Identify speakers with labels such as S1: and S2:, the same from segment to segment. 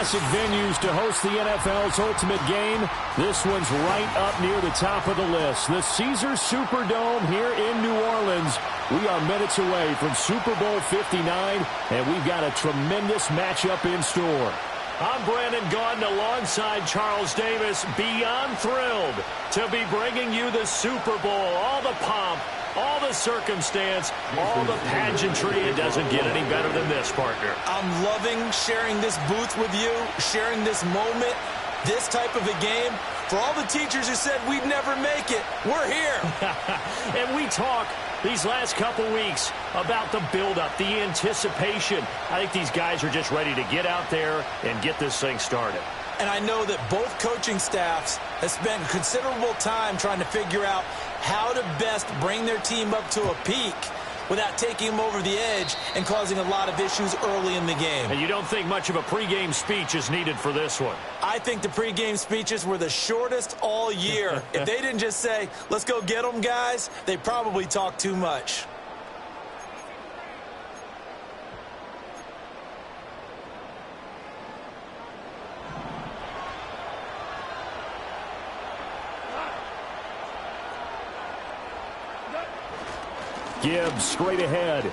S1: classic venues to host the NFL's ultimate game. This one's right up near the top of the list. The Caesars Superdome here in New Orleans. We are minutes away from Super Bowl 59, and we've got a tremendous matchup in store. I'm Brandon Gaudin alongside Charles Davis, beyond thrilled to be bringing you the Super Bowl. All the pomp, all the circumstance, all the pageantry. It doesn't get any better than this, partner.
S2: I'm loving sharing this booth with you, sharing this moment, this type of a game. For all the teachers who said we'd never make it, we're here.
S1: And we talk these last couple weeks about the buildup, the anticipation. I think these guys are just ready to get out there and get this thing started.
S2: And I know that both coaching staffs have spent considerable time trying to figure out how to best bring their team up to a peak without taking them over the edge and causing a lot of issues early in the game.
S1: And you don't think much of a pregame speech is needed for this one?
S2: I think the pregame speeches were the shortest all year. If they didn't just say, let's go get them, guys, they probably talked too much.
S1: Gibbs straight ahead.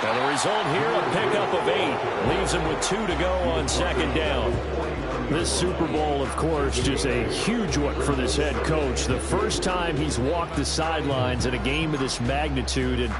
S1: And the result here, a pickup of 8. Leaves him with 2 to go on second down. This Super Bowl, of course, just a huge one for this head coach. The first time he's walked the sidelines in a game of this magnitude. And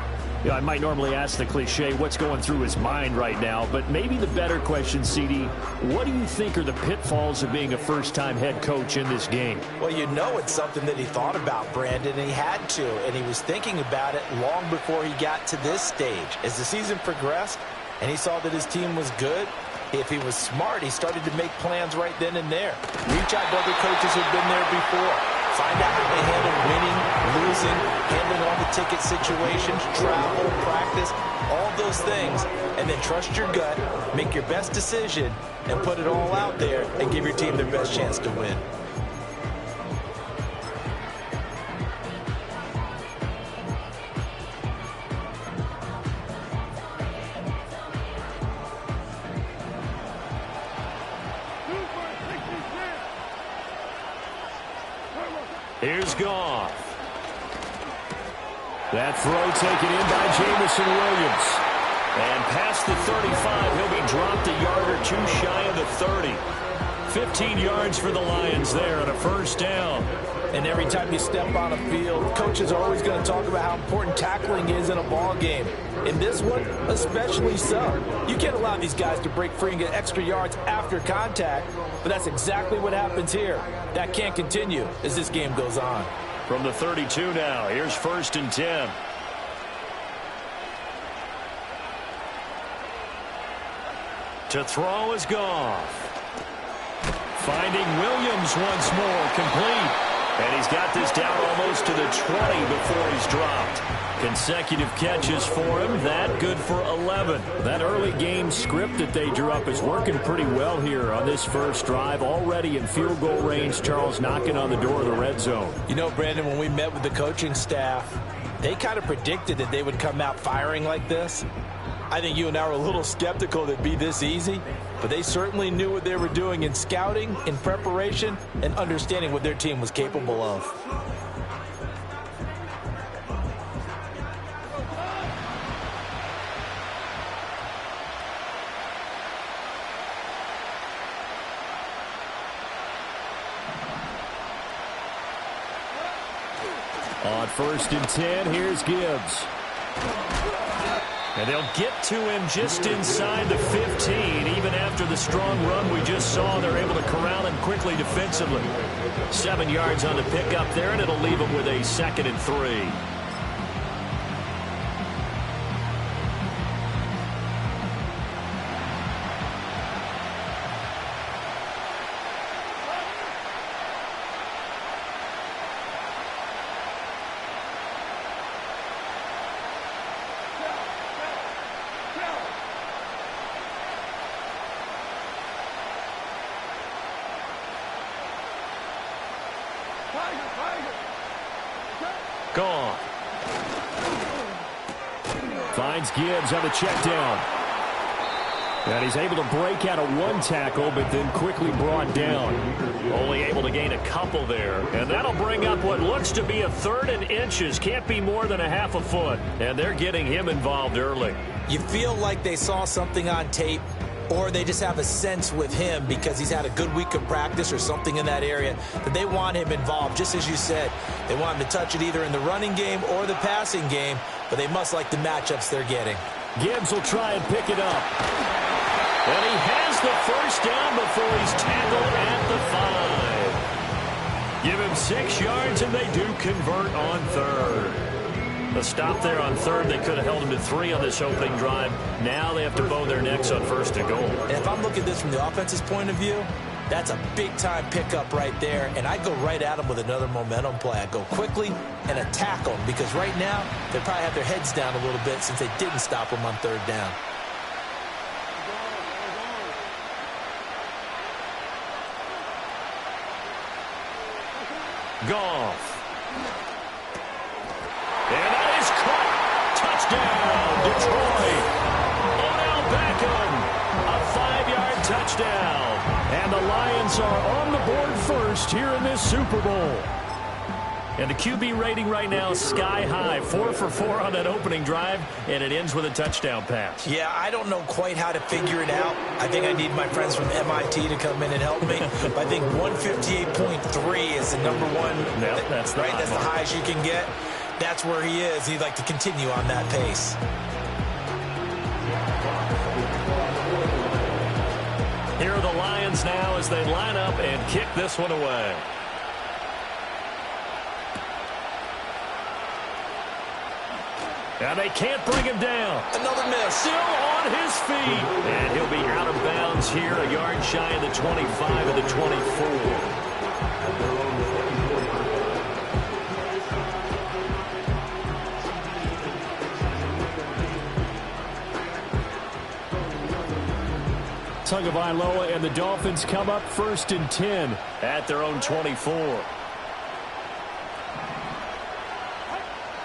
S1: you know, I might normally ask the cliche, what's going through his mind right now? But maybe the better question, CD, what do you think are the pitfalls of being a first-time head coach in this game?
S2: Well, you know it's something that he thought about, Brandon, and he had to. And he was thinking about it long before he got to this stage. As the season progressed and he saw that his team was good, if he was smart, he started to make plans right then and there. Reach out to other coaches who've been there before. Find out how they handle winning, losing, handling all the ticket situations, travel, practice, all those things. And then trust your gut, make your best decision, and put it all out there and give your team their best chance to win.
S1: Here's Goff. That throw taken in by Jamison Williams. And past the 35, he'll be dropped a yard or 2 shy of the 30. 15 yards for the Lions there on a first down.
S2: And every time you step on a field, coaches are always going to talk about how important tackling is in a ball game. In this one, especially so. You can't allow these guys to break free and get extra yards after contact, but that's exactly what happens here. That can't continue as this game goes on.
S1: From the 32 now, here's 1st and 10. To throw is Goff. Finding Williams once more, complete. And he's got this down almost to the 20 before he's dropped. Consecutive catches for him. That good for 11. That early game script that they drew up is working pretty well here on this first drive. Already in field goal range, Charles knocking on the door of the red zone.
S2: You know, Brandon, when we met with the coaching staff, they kind of predicted that they would come out firing like this. I think you and I were a little skeptical that it'd be this easy, but they certainly knew what they were doing in scouting, in preparation, and understanding what their team was capable of.
S1: On 1st and 10, here's Gibbs. And they'll get to him just inside the 15. Even after the strong run we just saw, they're able to corral him quickly defensively. 7 yards on the pickup there, and it'll leave him with a 2nd and 3. Gone. Finds Gibbs on the check down. And he's able to break out of one tackle, but then quickly brought down. Only able to gain a couple there. And that'll bring up what looks to be a 3rd and inches. Can't be more than a half a foot. And they're getting him involved early.
S2: You feel like they saw something on tape, or they just have a sense with him because he's had a good week of practice or something in that area that they want him involved. Just as you said, they want him to touch it either in the running game or the passing game, but they must like the matchups they're getting.
S1: Gibbs will try and pick it up. And he has the first down before he's tackled at the 5. Give him 6 yards, and they do convert on 3rd. A stop there on 3rd. They could have held him to 3 on this opening drive. Now they have to bow their necks on 1st and goal.
S2: And if I'm looking at this from the offense's point of view, that's a big-time pickup right there. And I go right at him with another momentum play. I go quickly and attack them because right now they probably have their heads down a little bit since they didn't stop him on 3rd down.
S1: Goff. And that is caught. Touchdown, Detroit. Odell Beckham. A 5-yard touchdown. And the Lions are on the board first here in this Super Bowl. And the QB rating right now is sky high. 4 for 4 on that opening drive, and it ends with a touchdown pass.
S2: Yeah, I don't know quite how to figure it out. I think I need my friends from MIT to come in and help me. But I think 158.3 is the number one.
S1: Yep, that's the
S2: right. That's the highest you can get. That's where he is. He'd like to continue on that pace.
S1: Here are the Lions now as they line up and kick this one away. And they can't bring him down.
S2: Another miss.
S1: Still on his feet. And he'll be out of bounds here, a yard shy of the 25 of the 24. Tagovailoa and the Dolphins come up 1st and 10 at their own 24.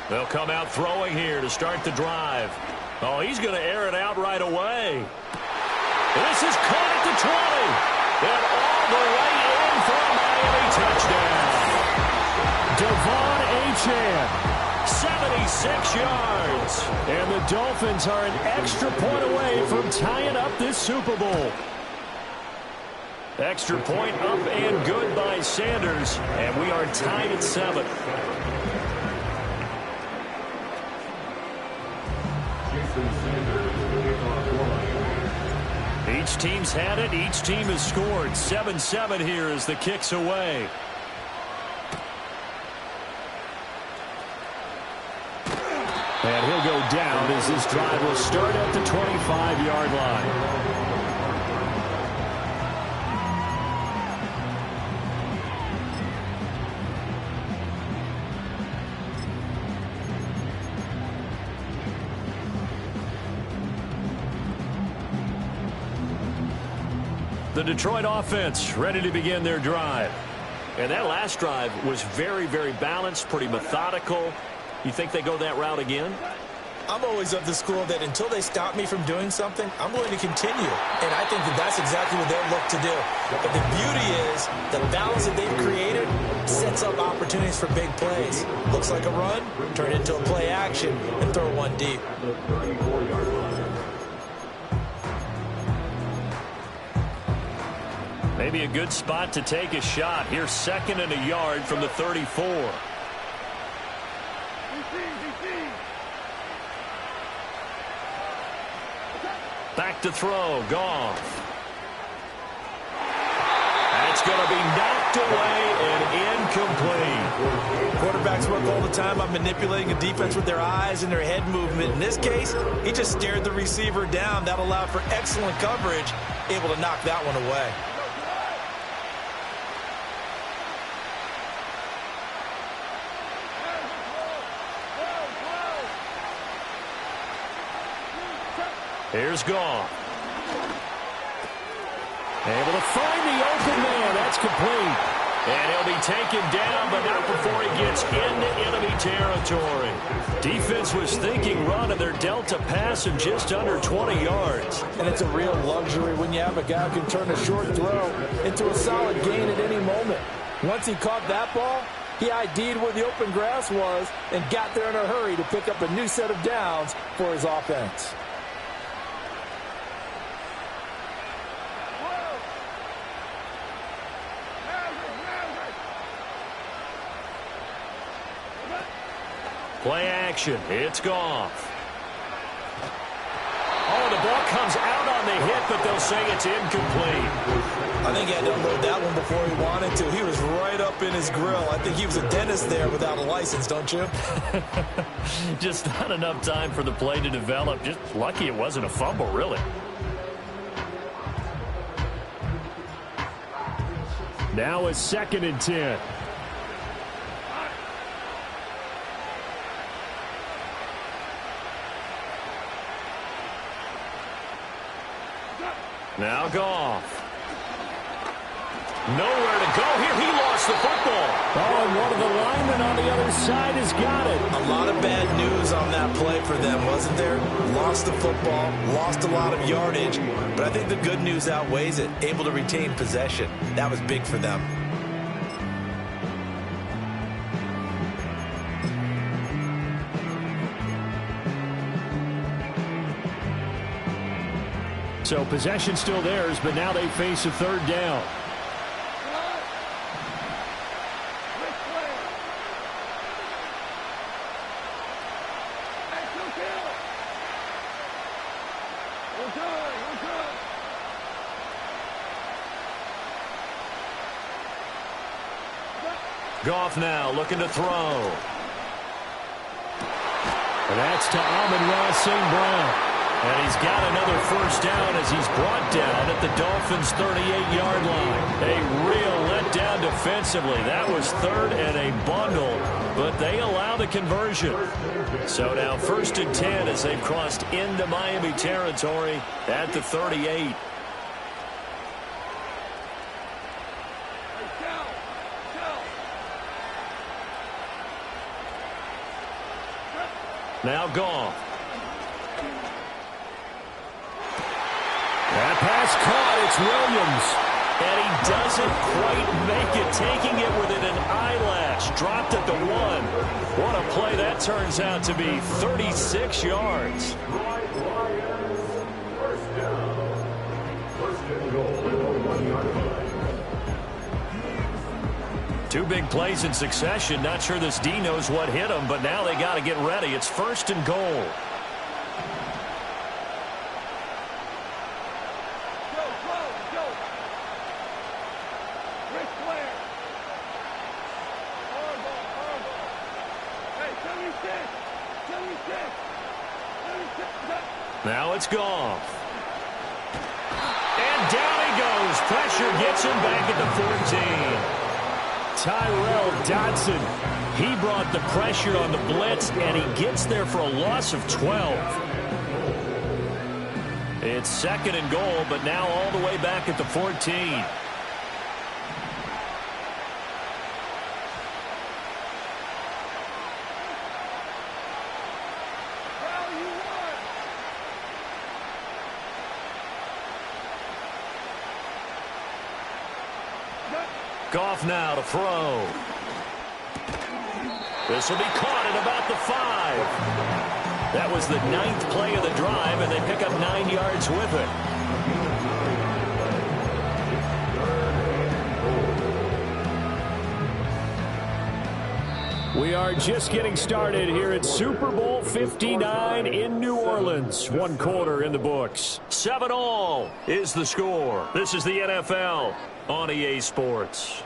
S1: They'll come out throwing here to start the drive. Oh, he's going to air it out right away. This is caught at the 20. And all the way in for a Miami touchdown. Devon Achane, 76 yards. And the Dolphins are an extra point away from tying up this Super Bowl. Extra point up and good by Sanders. And we are tied at 7. Each team's had it. Each team has scored. 7-7 here as the kick's away. And he'll go down as this drive will start at the 25-yard line. The Detroit offense ready to begin their drive. And that last drive was very, very balanced, pretty methodical. You think they go that route again?
S2: I'm always of the school that until they stop me from doing something, I'm going to continue. And I think that that's exactly what they'll look to do. But the beauty is the balance that they've created sets up opportunities for big plays. Looks like a run, turn it into a play action, and throw one deep.
S1: Maybe a good spot to take a shot. Here's 2nd and a yard from the 34. Back to throw. Goff. That's going to be knocked away and incomplete.
S2: Quarterbacks work all the time on manipulating a defense with their eyes and their head movement. In this case, he just stared the receiver down. That allowed for excellent coverage, able to knock that one away.
S1: Here's Goff. Able to find the open man. That's complete. And he'll be taken down, but not before he gets into enemy territory. Defense was thinking run, and they're dealt a pass of just under 20 yards.
S2: And it's a real luxury when you have a guy who can turn a short throw into a solid gain at any moment. Once he caught that ball, he ID'd where the open grass was and got there in a hurry to pick up a new set of downs for his offense.
S1: Play action. It's Goff. Oh, the ball comes out on the hit, but they'll say it's incomplete.
S2: I think he had to unload that one before he wanted to. He was right up in his grill. I think he was a dentist there without a license, don't you?
S1: Just not enough time for the play to develop. Just lucky it wasn't a fumble, really. Now it's 2nd and 10. Now Goff. Nowhere to go here. He lost the football. Oh, and one of the linemen on the other side has got it.
S2: A lot of bad news on that play for them, wasn't there? Lost the football, lost a lot of yardage, but I think the good news outweighs it. Able to retain possession. That was big for them.
S1: So possession still theirs, but now they face a 3rd down. Goff now looking to throw. And that's to Amon-Ra St. Brown. And he's got another 1st down as he's brought down at the Dolphins' 38-yard line. A real letdown defensively. That was 3rd and a bundle, but they allow the conversion. So now 1st and 10 as they've crossed into Miami territory at the 38. Now Goff. That pass caught. It's Williams. And he doesn't quite make it, taking it within an eyelash. Dropped at the 1. What a play that turns out to be. 36 yards. Two big plays in succession. Not sure this D knows what hit him, but now they got to get ready. It's 1st and goal. Now it's Goff. And down he goes. Pressure gets him back at the 14. Tyrell Dodson. He brought the pressure on the blitz, and he gets there for a loss of 12. It's 2nd and goal, but now all the way back at the 14. Goff now to throw. This will be caught at about the 5. That was the 9th play of the drive, and they pick up 9 yards with it. We are just getting started here at Super Bowl 59 in New Orleans. 1 quarter in the books. 7-all is the score. This is the NFL on EA Sports.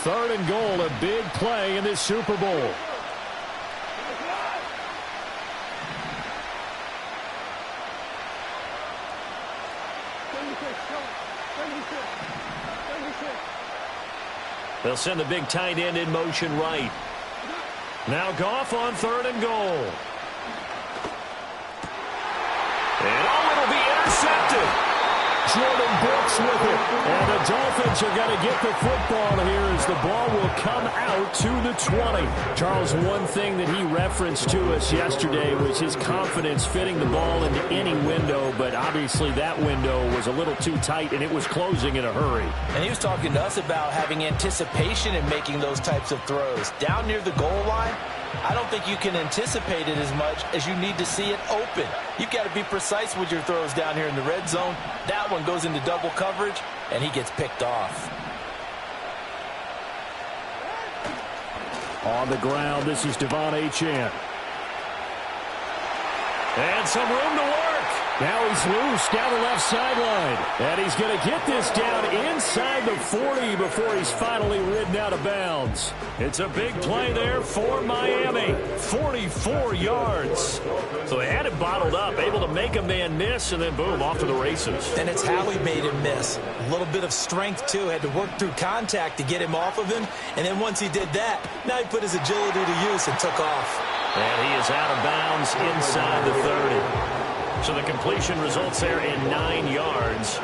S1: Third and goal, a big play in this Super Bowl. They'll send the big tight end in motion right. Now Goff on 3rd and goal. And it'll be intercepted. Jordan Brooks with it. And the Dolphins are going to get the football here as the ball will come out to the 20. Charles, one thing that he referenced to us yesterday was his confidence fitting the ball into any window, but obviously that window was a little too tight, and it was closing in a hurry.
S2: And he was talking to us about having anticipation in making those types of throws. Down near the goal line, I don't think you can anticipate it as much as you need to see it open. You've got to be precise with your throws down here in the red zone. That one goes into double coverage, and he gets picked off.
S1: On the ground, this is Devon Achane. And some room to work. Now he's loose down the left sideline. And he's going to get this down inside the 40 before he's finally ridden out of bounds. It's a big play there for Miami. 44 yards. So they had it bottled up, able to make a man miss, and then boom, off to the races.
S2: And it's how he made him miss. A little bit of strength, too. Had to work through contact to get him off of him. And then once he did that, now he put his agility to use and took off.
S1: And he is out of bounds inside the 30. So the completion results there in 9 yards.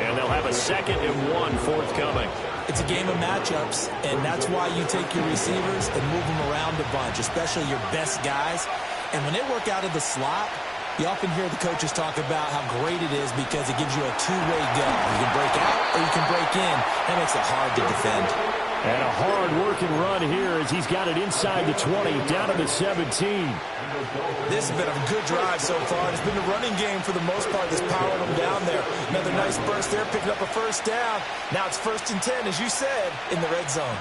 S1: And they'll have a 2nd and 1 forthcoming.
S2: It's a game of matchups, and that's why you take your receivers and move them around a bunch, especially your best guys. And when they work out of the slot, you often hear the coaches talk about how great it is because it gives you a two-way go. You can break out or you can break in. That makes it hard to defend.
S1: And a hard-working run here as he's got it inside the 20, down to the 17.
S2: This has been a good drive so far. It's been the running game for the most part that's powering them down there. Another nice burst there, picking up a first down. Now it's 1st and 10, as you said, in the red zone.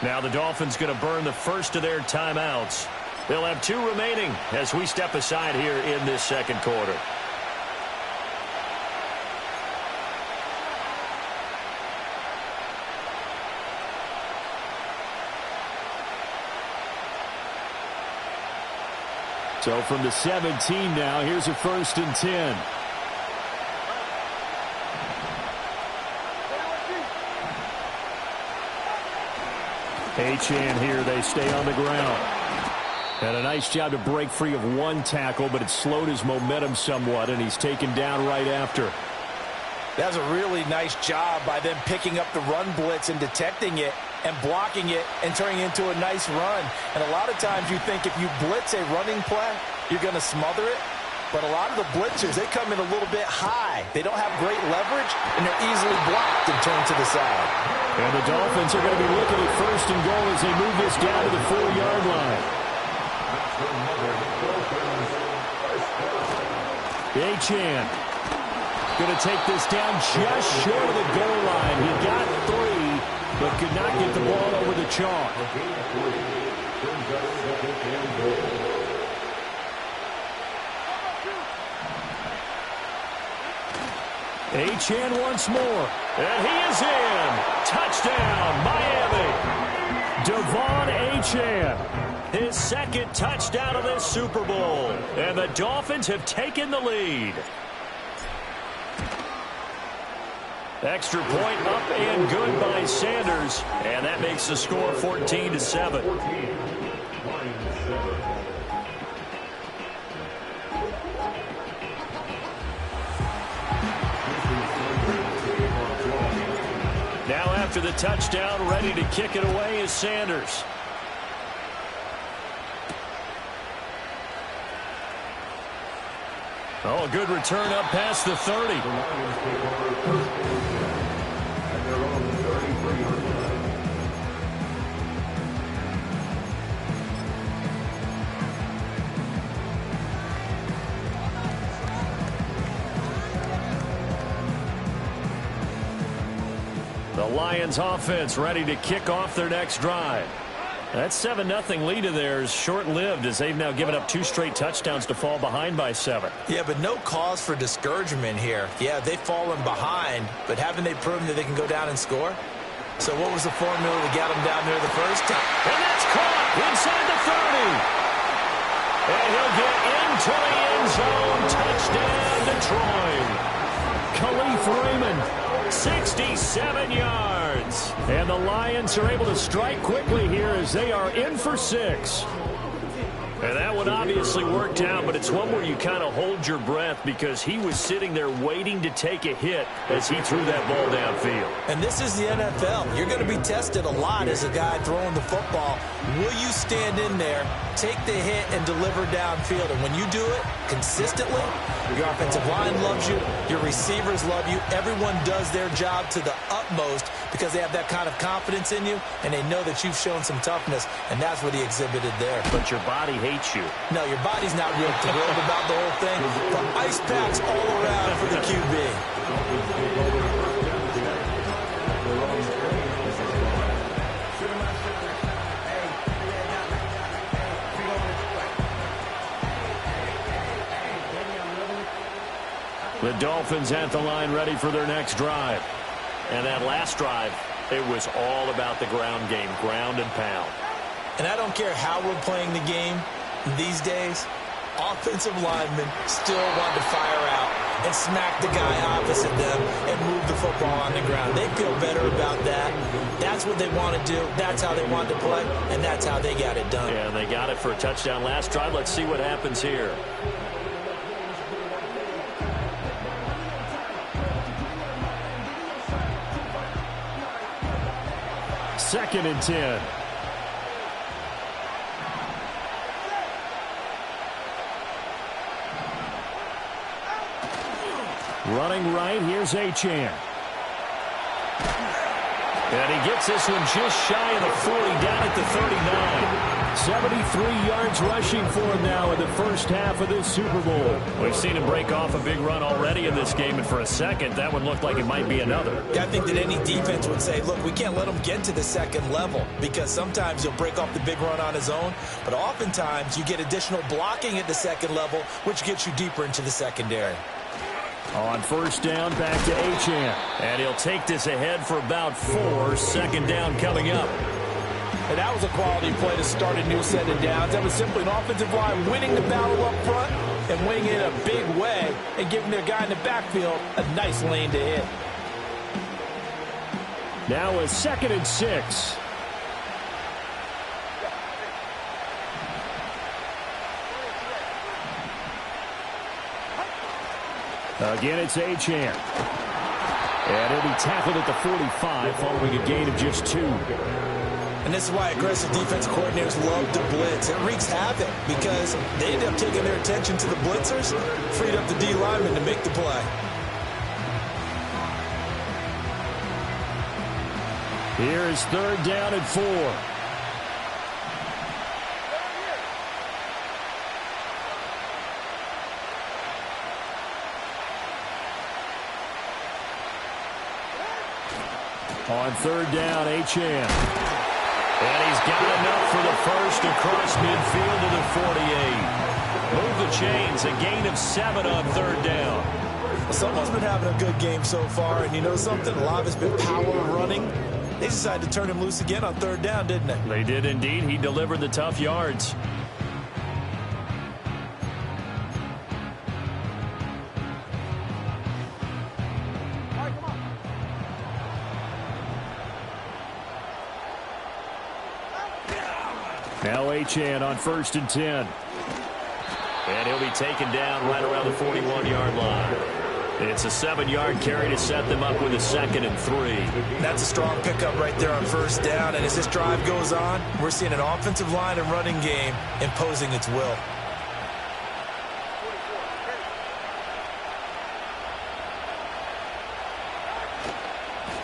S1: Now the Dolphins going to burn the first of their timeouts. They'll have 2 remaining as we step aside here in this 2nd quarter. So from the 17 now, here's a 1st and 10. Achane here, they stay on the ground. And a nice job to break free of 1 tackle, but it slowed his momentum somewhat, and he's taken down right after.
S2: That was a really nice job by them picking up the run blitz and detecting it and blocking it and turning it into a nice run. And a lot of times you think if you blitz a running play, you're going to smother it. But a lot of the blitzers, they come in a little bit high. They don't have great leverage, and they're easily blocked and turned to the side.
S1: And the Dolphins are going to be looking at 1st and goal as they move this down to the 4-yard line. Achane going to take this down just short of the goal line. He got 3, but could not get the ball over the chalk. Achane once more. And he is in. Touchdown, Miami. Devon Achane. His 2nd touchdown of this Super Bowl. And the Dolphins have taken the lead. Extra point up and good by Sanders. And that makes the score 14-7. Now after the touchdown, ready to kick it away is Sanders. Oh, a good return up past the 30. The Lions offense ready to kick off their next drive. That 7-0 lead of theirs short-lived as they've now given up 2 straight touchdowns to fall behind by 7.
S2: Yeah, but no cause for discouragement here. Yeah, they've fallen behind, but haven't they proven that they can go down and score? So what was the formula that got them down there the first time?
S1: And that's caught inside the 30. And he'll get into the end zone. Touchdown, Detroit. Khalif Raymond 67 yards. And the Lions are able to strike quickly here as they are in for 6. And that one obviously worked out, but it's one where you kind of hold your breath because he was sitting there waiting to take a hit as he threw that ball downfield.
S2: And this is the NFL. You're going to be tested a lot as a guy throwing the football. Will you stand in there, take the hit, and deliver downfield? And when you do it consistently, your offensive line loves you, your receivers love you. Everyone does their job to the utmost because they have that kind of confidence in you, and they know that you've shown some toughness, and that's what he exhibited there.
S1: But your body hates you.
S2: No, your body's not real thrilled about the whole thing. But ice packs all around for the QB.
S1: The Dolphins at the line ready for their next drive. And that last drive, it was all about the ground game, ground and pound.
S2: And I don't care how we're playing the game these days, offensive linemen still want to fire out and smack the guy opposite them and move the football on the ground. They feel better about that. That's what they want to do. That's how they want to play, and that's how they got it done.
S1: Yeah, and they got it for a touchdown last drive. Let's see what happens here. Second and 10. Running right, here's Achane. And he gets this one just shy of the 40, down at the 39. 73 yards rushing for him now in the first half of this Super Bowl. We've seen him break off a big run already in this game, and for a second, that one looked like it might be another.
S2: Yeah, I think that any defense would say, look, we can't let him get to the second level because sometimes he'll break off the big run on his own, but oftentimes you get additional blocking at the second level, which gets you deeper into the secondary.
S1: On first down, back to Achane. And he'll take this ahead for about 4. Second down coming up.
S2: And that was a quality play to start a new set of downs. That was simply an offensive line winning the battle up front and winning it a big way and giving their guy in the backfield a nice lane to hit.
S1: Now a 2nd and 6. Again, it's Achane. And he'll be tackled at the 45 following a gain of just 2.
S2: And this is why aggressive defense coordinators love to blitz. It wreaks havoc because they end up taking their attention to the blitzers, freed up the D lineman to make the play.
S1: Here is 3rd down and 4. On 3rd down, Achane. And he's got enough for the first across midfield to the 48. Move the chains, a gain of 7 on 3rd down.
S2: Someone's been having a good game so far, and you know something? A lot of it's been power running. They decided to turn him loose again on 3rd down, didn't they?
S1: They did indeed. He delivered the tough yards. Now Achane on 1st and 10. And he'll be taken down right around the 41-yard line. It's a 7-yard carry to set them up with a 2nd and 3.
S2: That's a strong pickup right there on 1st down. And as this drive goes on, we're seeing an offensive line and running game imposing its will.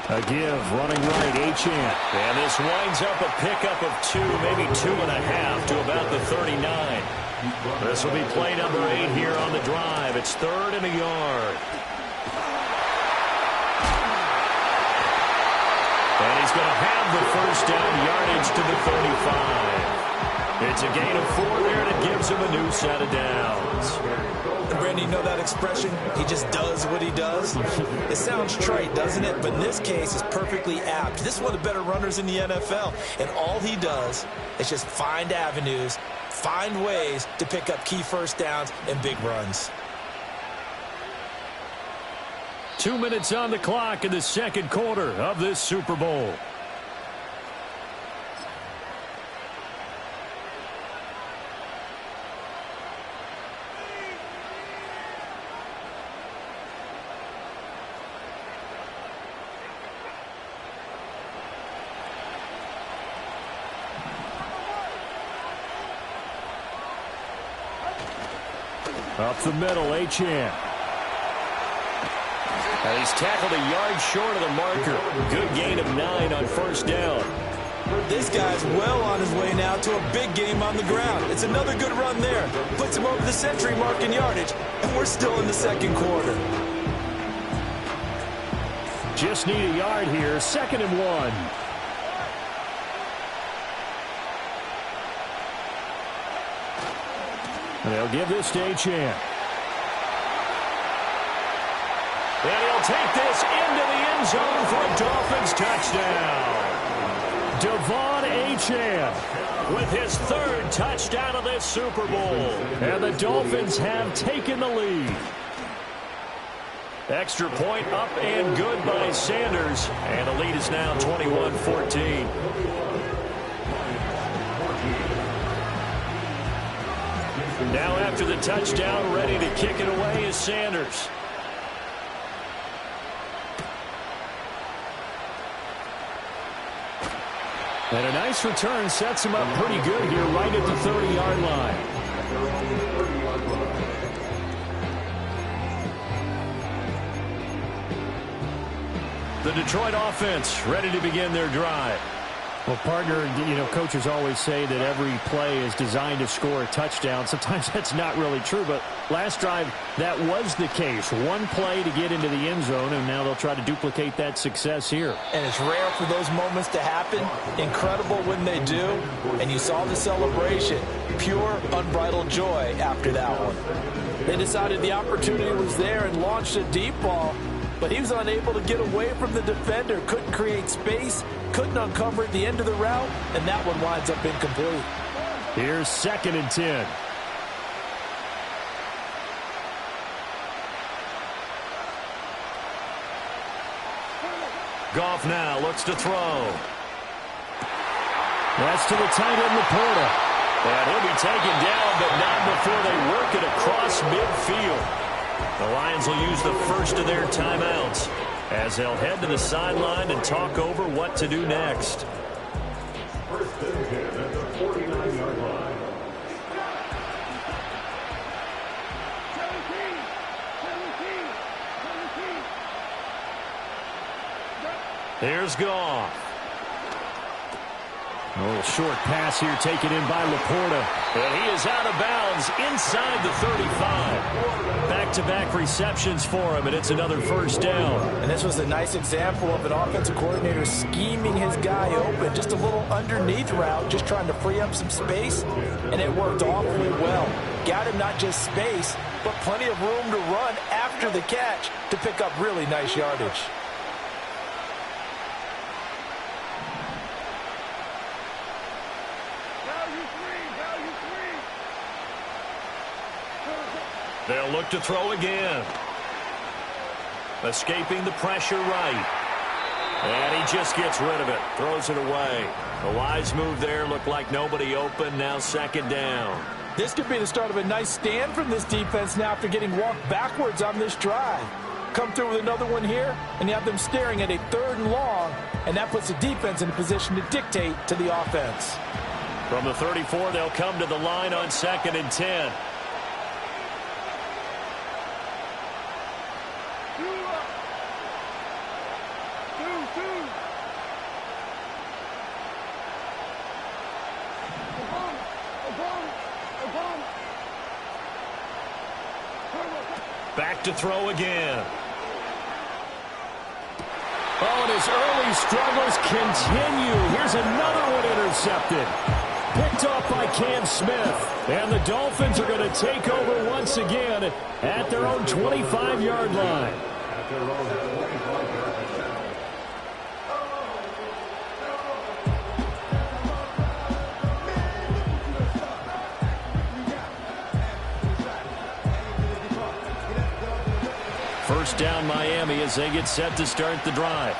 S1: A give, running right, Achane. And this winds up a pickup of 2, maybe 2.5 to about the 39. This will be play number 8 here on the drive. It's 3rd and a yard. And he's going to have the first down yardage to the 35. It's a gain of 4 there, and it gives him a new set of downs.
S2: And Brandon, you know that expression? He just does what he does. It sounds trite, doesn't it? But in this case, it's perfectly apt. This is one of the better runners in the NFL. And all he does is just find avenues, find ways to pick up key first downs and big runs.
S1: 2 minutes on the clock in the second quarter of this Super Bowl. Up the middle, Achane. And he's tackled a yard short of the marker. Good gain of 9 on first down.
S2: This guy's well on his way now to a big game on the ground. It's another good run there. Puts him over the century mark in yardage, and we're still in the second quarter.
S1: Just need a yard here. 2nd and 1. They'll give this to Achane. And he'll take this into the end zone for a Dolphins touchdown. Devon Achane with his 3rd touchdown of this Super Bowl. And the Dolphins have taken the lead. Extra point up and good by Sanders. And the lead is now 21-14. Now after the touchdown, ready to kick it away is Sanders. And a nice return sets him up pretty good here right at the 30-yard line. The Detroit offense ready to begin their drive. Well, partner, coaches always say that every play is designed to score a touchdown. Sometimes that's not really true, but last drive, that was the case. One play to get into the end zone, and now they'll try to duplicate that success here.
S2: And it's rare for those moments to happen. Incredible when they do. And you saw the celebration. Pure, unbridled joy after that one. They decided the opportunity was there and launched a deep ball, but he was unable to get away from the defender, couldn't create space, couldn't uncover at the end of the route, and that one winds up incomplete.
S1: Here's 2nd and 10. Goff now looks to throw. That's to the tight end, Laporta. And he'll be taken down, but not before they work it across midfield. The Lions will use the first of their timeouts as they'll head to the sideline and talk over what to do next.
S3: 1st and 10 at the 49-yard line. 17.
S1: Here's Goff. A little short pass here taken in by Laporta. And he is out of bounds inside the 35. Back-to-back receptions for him, and it's another first down.
S2: And this was a nice example of an offensive coordinator scheming his guy open. Just a little underneath route, just trying to free up some space, and it worked awfully well. Got him not just space, but plenty of room to run after the catch to pick up really nice yardage.
S1: They'll look to throw again. Escaping the pressure right. And he just gets rid of it. Throws it away. A wise move there. Looked like nobody open. Now 2nd down.
S2: This could be the start of a nice stand from this defense now after getting walked backwards on this drive. Come through with another one here, and you have them staring at a 3rd and long, and that puts the defense in a position to dictate to the offense.
S1: From the 34, they'll come to the line on 2nd and 10. Back to throw again. Oh, and his early struggles continue. Here's another one intercepted. Picked off by Cam Smith. And the Dolphins are going to take over once again at their own 25-yard line. First down Miami as they get set to start the drive.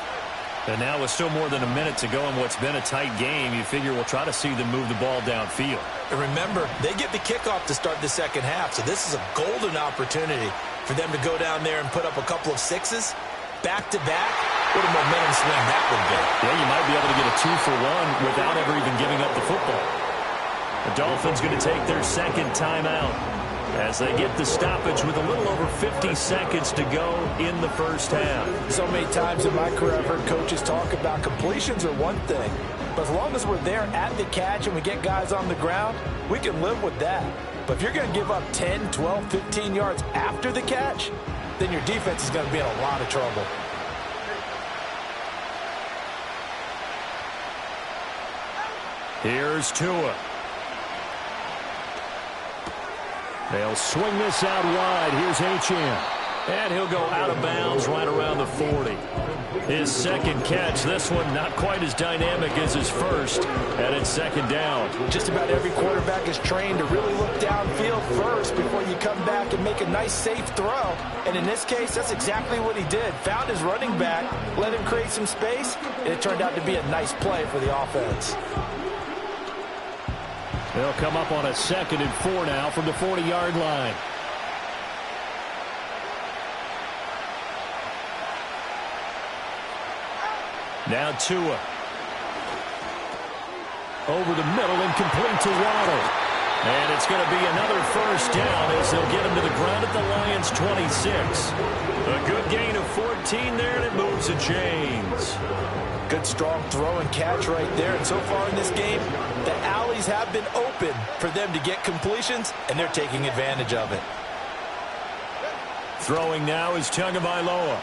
S1: And now with still more than a minute to go in what's been a tight game, you figure we'll try to see them move the ball downfield.
S2: And remember, they get the kickoff to start the second half, so this is a golden opportunity for them to go down there and put up a couple of sixes back-to-back. What a momentum swing that would be.
S1: Yeah, you might be able to get a 2-for-1 without ever even giving up the football. The Dolphins going to take their second timeout as they get the stoppage with a little over 50 seconds to go in the first half.
S2: So many times in my career I've heard coaches talk about completions are one thing, but as long as we're there at the catch and we get guys on the ground, we can live with that. But if you're going to give up 10, 12, 15 yards after the catch, then your defense is going to be in a lot of trouble.
S1: Here's Tua. They'll swing this out wide. Here's H.M. And he'll go out of bounds right around the 40. His second catch, this one not quite as dynamic as his first, and it's second down.
S2: Just about every quarterback is trained to really look downfield first before you come back and make a nice, safe throw. And in this case, that's exactly what he did. Found his running back, let him create some space, and it turned out to be a nice play for the offense.
S1: They'll come up on a 2nd and 4 now from the 40-yard line. Now Tua. Over the middle and complete to Waddle. And it's going to be another first down as they'll get him to the ground at the Lions' 26. A good gain of 14 there, and it moves the chains.
S2: Good strong throw and catch right there. And so far in this game, the alleys have been open for them to get completions, and they're taking advantage of it.
S1: Throwing now is Tagovailoa.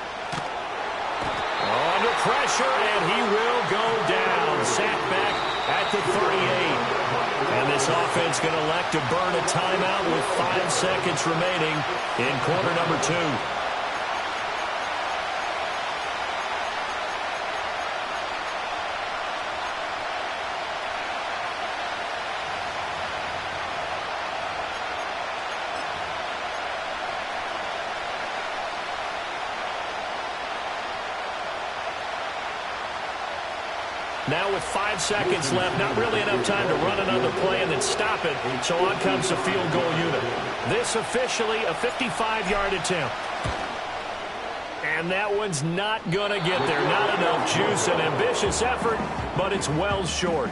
S1: Under pressure, and he will go down. Sacked back at the 38. And this offense going to elect to burn a timeout with 5 seconds remaining in quarter number 2. Now with 5 seconds left, not really enough time to run another play and then stop it. So on comes the field goal unit. This officially a 55-yard attempt. And that one's not going to get there. Not enough juice, an ambitious effort, but it's well short.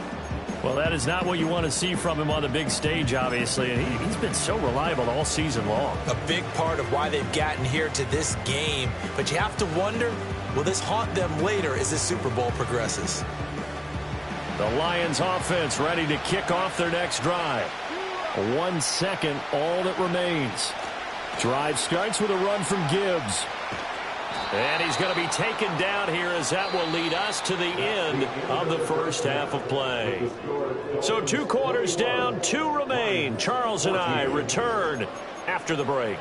S1: Well, that is not what you want to see from him on the big stage, obviously. And he's been so reliable all season long.
S2: A big part of why they've gotten here to this game. But you have to wonder, will this haunt them later as the Super Bowl progresses?
S1: The Lions offense ready to kick off their next drive. 1 second, all that remains. Drive starts with a run from Gibbs. And he's going to be taken down here as that will lead us to the end of the first half of play. So 2 quarters down, 2 remain. Charles and I return after the break.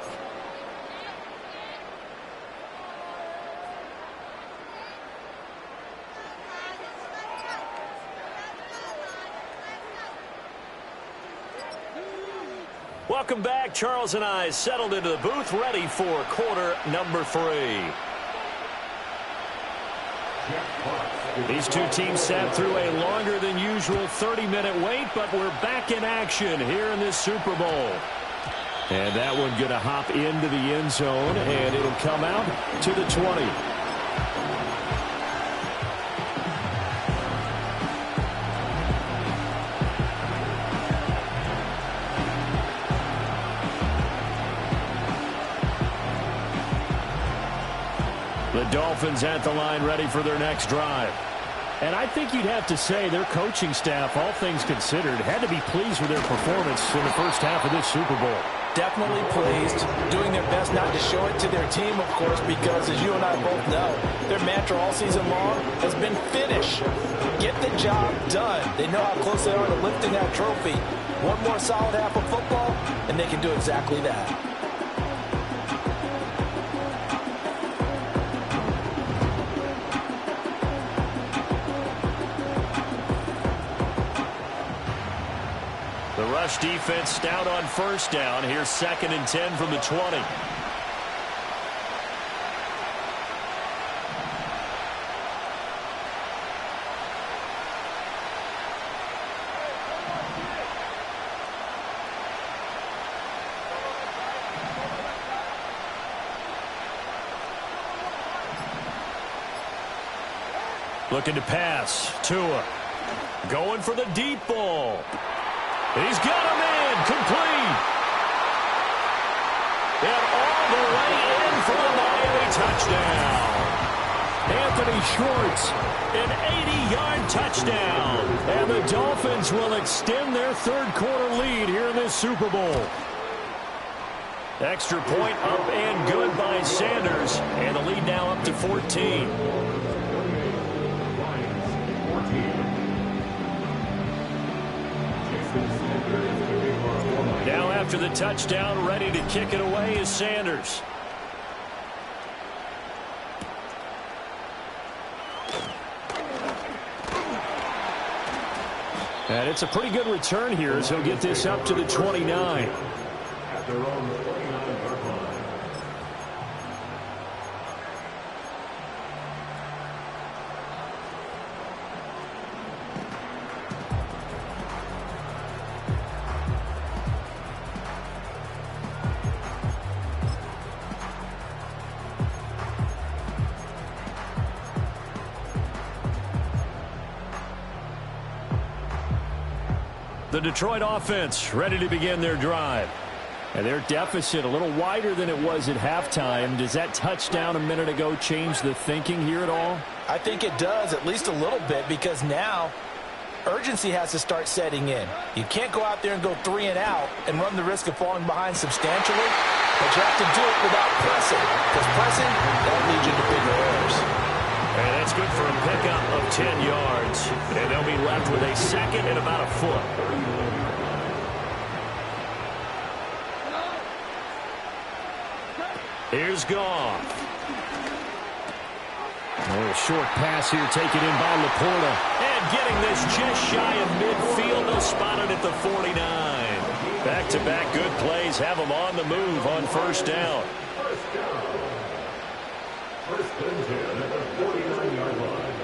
S1: Welcome back. Charles and I settled into the booth, ready for quarter number 3. These two teams sat through a longer than usual 30-minute wait, but we're back in action here in this Super Bowl. And that one going to hop into the end zone, and it'll come out to the 20. The Dolphins at the line ready for their next drive. And I think you'd have to say their coaching staff, all things considered, had to be pleased with their performance in the first half of this Super Bowl.
S2: Definitely pleased, doing their best not to show it to their team, of course, because as you and I both know, their mantra all season long has been finish. Get the job done. They know how close they are to lifting that trophy. One more solid half of football, and they can do exactly that.
S1: The rush defense stout on first down. Here's 2nd and 10 from the 20. Looking to pass. Tua. Going for the deep ball. He's got him in. Complete. And all the way in for a Miami touchdown. Anthony Schwartz, an 80-yard touchdown. And the Dolphins will extend their third-quarter lead here in this Super Bowl. Extra point up and good by Sanders. And the lead now up to 14. Now after the touchdown, ready to kick it away is Sanders. And it's a pretty good return here as he'll get this up to the 29.
S3: At their own 49-yard line.
S1: The Detroit offense ready to begin their drive. And their deficit a little wider than it was at halftime. Does that touchdown a minute ago change the thinking here at all?
S2: I think it does, at least a little bit, because now urgency has to start setting in. You can't go out there and go 3 and out and run the risk of falling behind substantially, but you have to do it without pressing, because pressing, that leads you to bigger errors.
S1: And that's good for a pickup of 10 yards. And they'll be left with a second and about a foot. Here's Goff. A little short pass here taken in by Laporta. And getting this just shy of midfield. They'll spot it at the 49. Back-to-back good plays have them on the move on first down.
S3: First and 10 at the 49-yard line.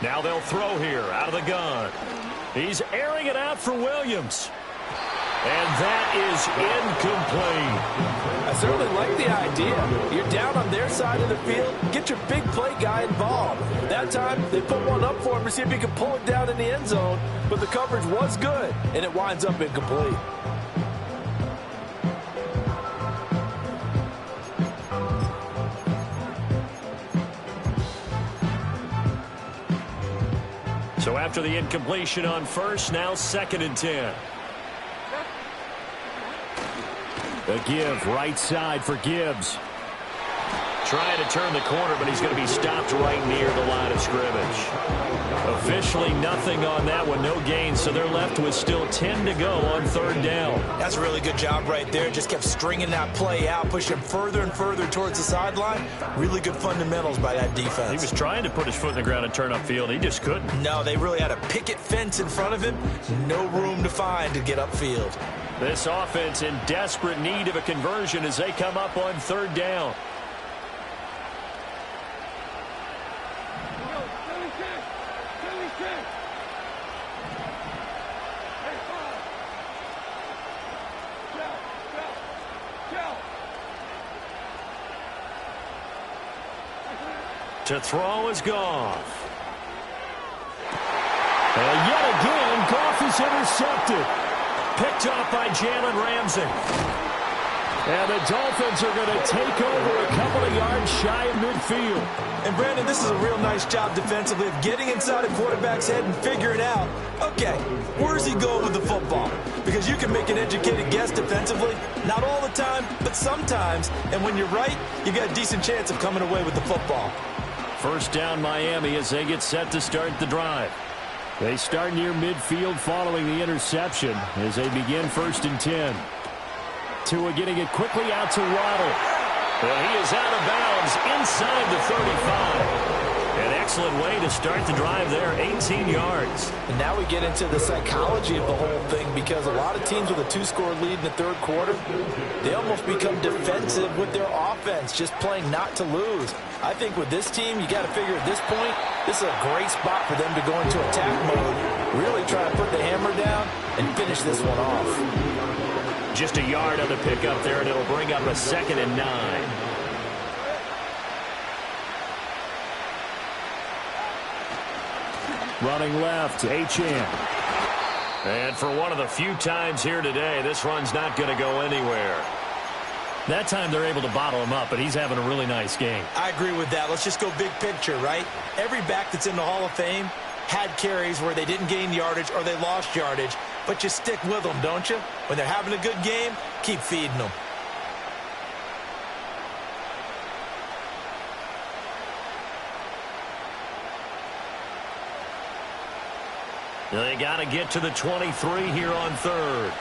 S1: Now they'll throw here out of the gun. He's airing it out for Williams. And that is incomplete.
S2: I certainly like the idea. You're down on their side of the field. Get your big play guy involved. That time, they put one up for him to see if he can pull it down in the end zone. But the coverage was good, and it winds up incomplete.
S1: So after the incompletion on first, now second and 10. The give, right side for Gibbs. Trying to turn the corner, but he's going to be stopped right near the line of scrimmage. Officially nothing on that one, no gain, so they're left with still 10 to go on third down.
S2: That's a really good job right there. Just kept stringing that play out, pushing him further and further towards the sideline. Really good fundamentals by that defense.
S1: He was trying to put his foot in the ground and turn upfield. He just couldn't.
S2: No, they really had a picket fence in front of him. No room to find to get upfield.
S1: This offense in desperate need of a conversion as they come up on third down. To throw is Goff. And yet again, Goff is intercepted. Picked off by Jalen Ramsey. And the Dolphins are going to take over a couple of yards shy of midfield.
S2: And, Brandon, this is a real nice job defensively of getting inside a quarterback's head and figuring out, okay, where's he going with the football? Because you can make an educated guess defensively. Not all the time, but sometimes. And when you're right, you got a decent chance of coming away with the football.
S1: First down Miami as they get set to start the drive. They start near midfield following the interception as they begin first and 10. Tua getting it quickly out to Waddle. Well, he is out of bounds inside the 35. An excellent way to start the drive there, 18 yards.
S2: And now we get into the psychology of the whole thing, because a lot of teams with a 2-score lead in the third quarter, they almost become defensive with their offense, just playing not to lose. I think with this team, you got to figure at this point, this is a great spot for them to go into attack mode, really try to put the hammer down and finish this one off.
S1: Just a yard on the pickup there, and it'll bring up a 2nd and 9. Running left, Achane.
S4: And for one of the few times here today, this run's not going to go anywhere.
S5: That time they're able to bottle him up, but he's having a really nice game.
S2: I agree with that. Let's just go big picture, right? Every back that's in the Hall of Fame had carries where they didn't gain yardage or they lost yardage, but you stick with them, don't you? When they're having a good game, keep feeding them.
S4: They got to get to the 23 here on third.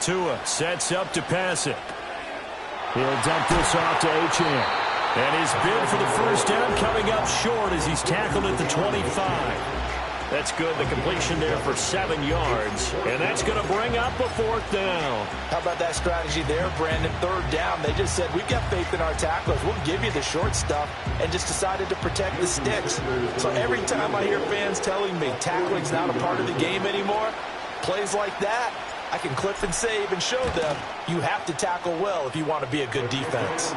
S1: Tua sets up to pass it. He'll dump this off to Achane. And his bid for the first down coming up short as he's tackled at the 25.
S4: That's good. The completion there for 7 yards. And that's going to bring up a 4th down.
S2: How about that strategy there, Brandon? 3rd down. They just said, we've got faith in our tacklers. We'll give you the short stuff, and just decided to protect the sticks. So every time I hear fans telling me tackling's not a part of the game anymore, plays like that, I can clip and save and show them you have to tackle well if you want to be a good defense.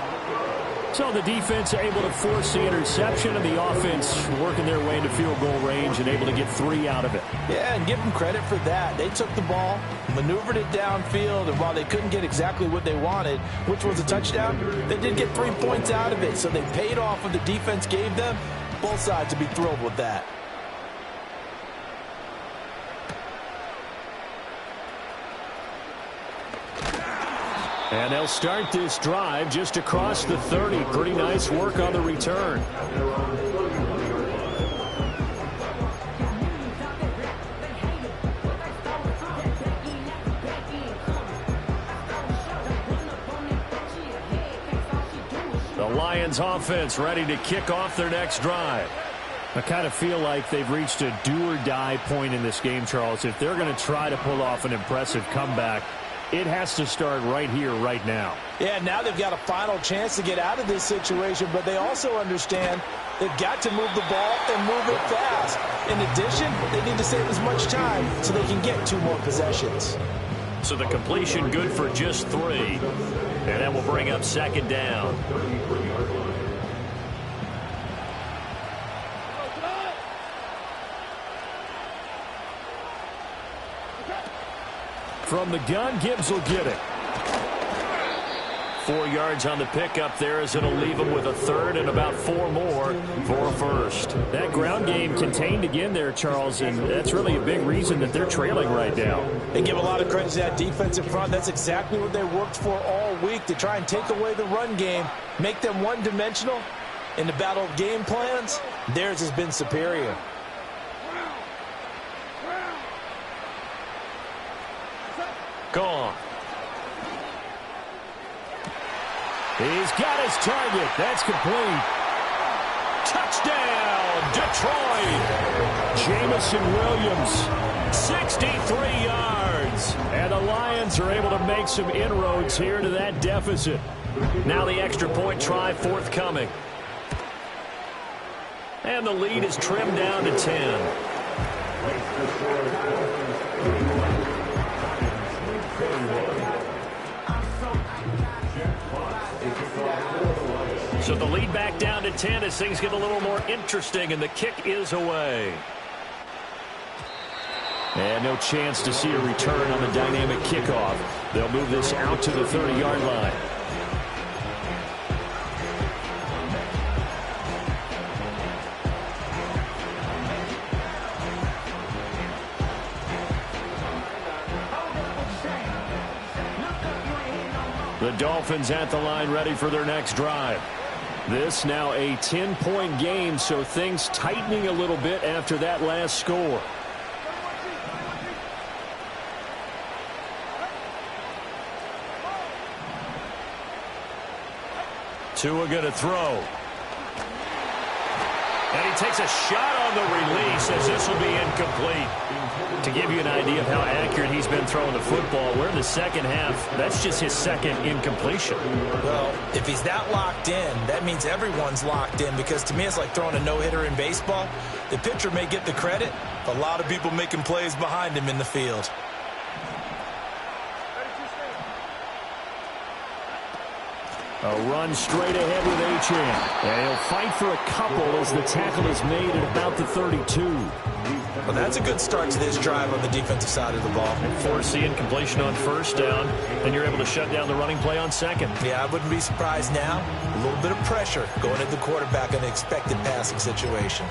S1: So the defense able to force the interception, and the offense working their way into field goal range and able to get 3 out of it.
S2: Yeah, and give them credit for that. They took the ball, maneuvered it downfield, and while they couldn't get exactly what they wanted, which was a touchdown, they did get 3 points out of it. So they paid off what the defense gave them. Both sides would be thrilled with that.
S1: And they'll start this drive just across the 30. Pretty nice work on the return. The Lions offense ready to kick off their next drive. I kind of feel like they've reached a do-or-die point in this game, Charles. If they're going to try to pull off an impressive comeback, it has to start right here, right now.
S2: Yeah, now they've got a final chance to get out of this situation, but they also understand they've got to move the ball and move it fast. In addition, they need to save as much time so they can get 2 more possessions.
S4: So the completion good for just 3. And that will bring up 2nd down.
S1: From the gun, Gibbs will get it.
S4: 4 yards on the pickup there as it'll leave them with a 3rd and about 4 more for a 1st.
S1: That ground game contained again there, Charles, and that's really a big reason that they're trailing right now.
S2: They give a lot of credit to that defensive front. That's exactly what they worked for all week, to try and take away the run game, make them one-dimensional. In the battle of game plans, theirs has been superior.
S4: Gone.
S1: He's got his target. That's complete.
S4: Touchdown, Detroit.
S1: Jamison Williams,
S4: 63 yards.
S1: and the Lions are able to make some inroads here to that deficit.
S4: Now the extra point try forthcoming. And the lead is trimmed down to 10. So the lead back down to 10 as things get a little more interesting, and the kick is away.
S1: And no chance to see a return on the dynamic kickoff. They'll move this out to the 30-yard line. The Dolphins at the line ready for their next drive. This now a 10-point game, so things tightening a little bit after that last score. Tua going to throw.
S4: And he takes a shot on the release as this will be incomplete. To give you an idea of how accurate he's been throwing the football, we're in the second half. That's just his second incompletion.
S2: Well, if he's that locked in, that means everyone's locked in, because to me it's like throwing a no-hitter in baseball. The pitcher may get the credit, but a lot of people making plays behind him in the field.
S1: A run straight ahead with Achane. And he'll fight for a couple as the tackle is made at about the 32.
S2: Well, that's a good start to this drive on the defensive side of the ball.
S4: And force the incompletion on first down, then you're able to shut down the running play on second.
S2: Yeah, I wouldn't be surprised now. A little bit of pressure going at the quarterback in an expected passing situation.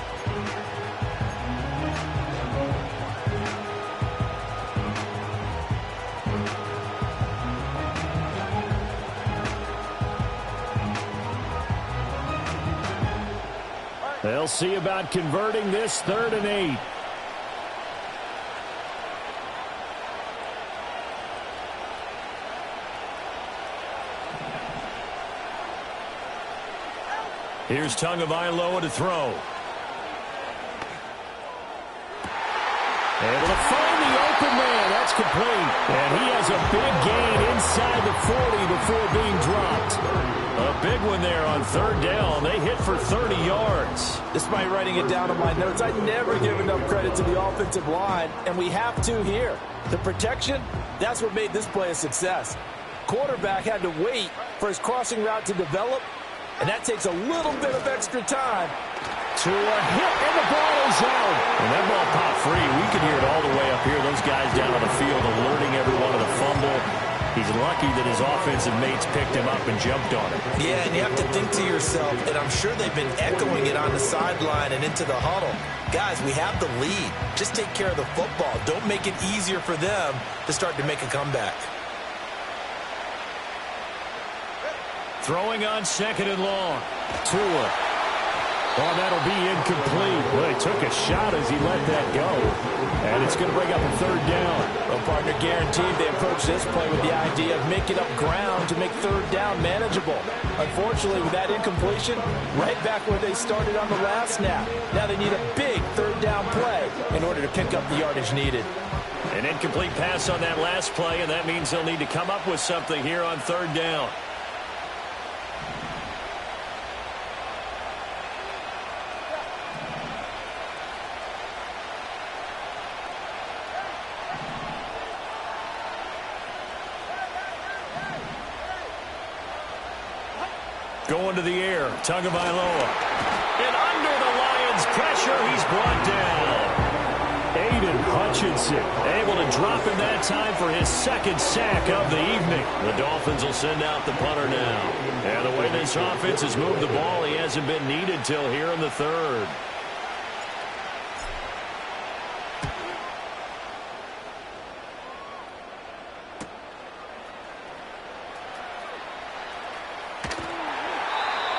S1: They'll see about converting this 3rd and 8.
S4: Here's Tagovailoa to throw.
S1: Able to find the open man. That's complete. And he has a big gain inside the 40 before being dropped.
S4: A big one there on 3rd down. They hit for 30 yards.
S2: Despite writing it down on my notes, I never give enough credit to the offensive line, and we have to here. The protection, that's what made this play a success. Quarterback had to wait for his crossing route to develop, and that takes a little bit of extra time.
S1: To a hit, and the ball is out.
S4: And that ball popped free. We could hear it all the way up here. Those guys down on the field alerting everyone of the fumble. He's lucky that his offensive mates picked him up and jumped on him.
S2: Yeah, and you have to think to yourself, and I'm sure they've been echoing it on the sideline and into the huddle. Guys, we have the lead. Just take care of the football. Don't make it easier for them to start to make a comeback.
S4: Throwing on 2nd and long.
S1: Tua. Oh, that'll be incomplete. Well, he took a shot as he let that go. And it's going to bring up a 3rd down.
S2: Well, partner, guaranteed they approach this play with the idea of making up ground to make 3rd down manageable. Unfortunately, with that incompletion, right back where they started on the last snap. Now they need a big 3rd down play in order to pick up the yardage needed.
S4: An incomplete pass on that last play, and that means they'll need to come up with something here on 3rd down. Going to the air, Tagovailoa. And under the Lions' pressure, he's brought down.
S1: Aiden Hutchinson
S4: Able to drop him that time for his 2nd sack of the evening. The Dolphins will send out the punter now. And the way this offense has moved the ball, he hasn't been needed till here in the 3rd.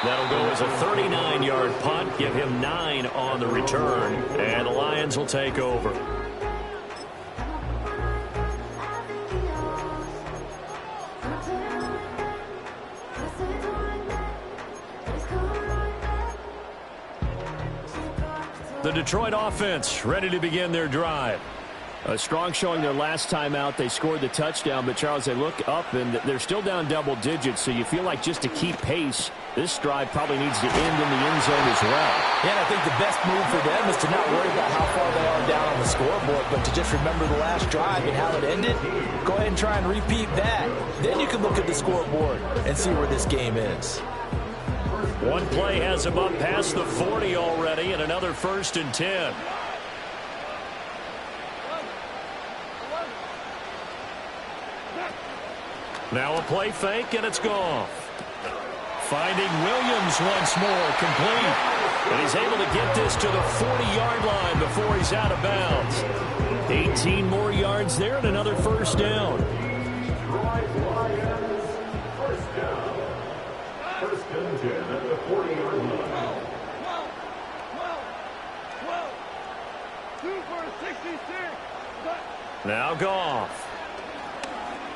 S4: That'll go as a 39-yard punt, give him 9 on the return, and the Lions will take over. The Detroit offense ready to begin their drive.
S1: A strong showing their last time out. They scored the touchdown, but, Charles, they look up, and they're still down double digits, so you feel like just to keep pace, this drive probably needs to end in the end zone as well.
S2: Yeah, and I think the best move for them is to not worry about how far they are down on the scoreboard, but to just remember the last drive and how it ended. Go ahead and try and repeat that. Then you can look at the scoreboard and see where this game is.
S4: One play has him up past the 40 already, and another 1st and 10. Now a play fake, and it's gone. Finding Williams once more, complete. And he's able to get this to the 40-yard line before he's out of bounds. 18 more yards there and another 1st down.
S3: First down. 1st and 10 at the 40-yard line.
S6: 2 for 66.
S4: Now Goff.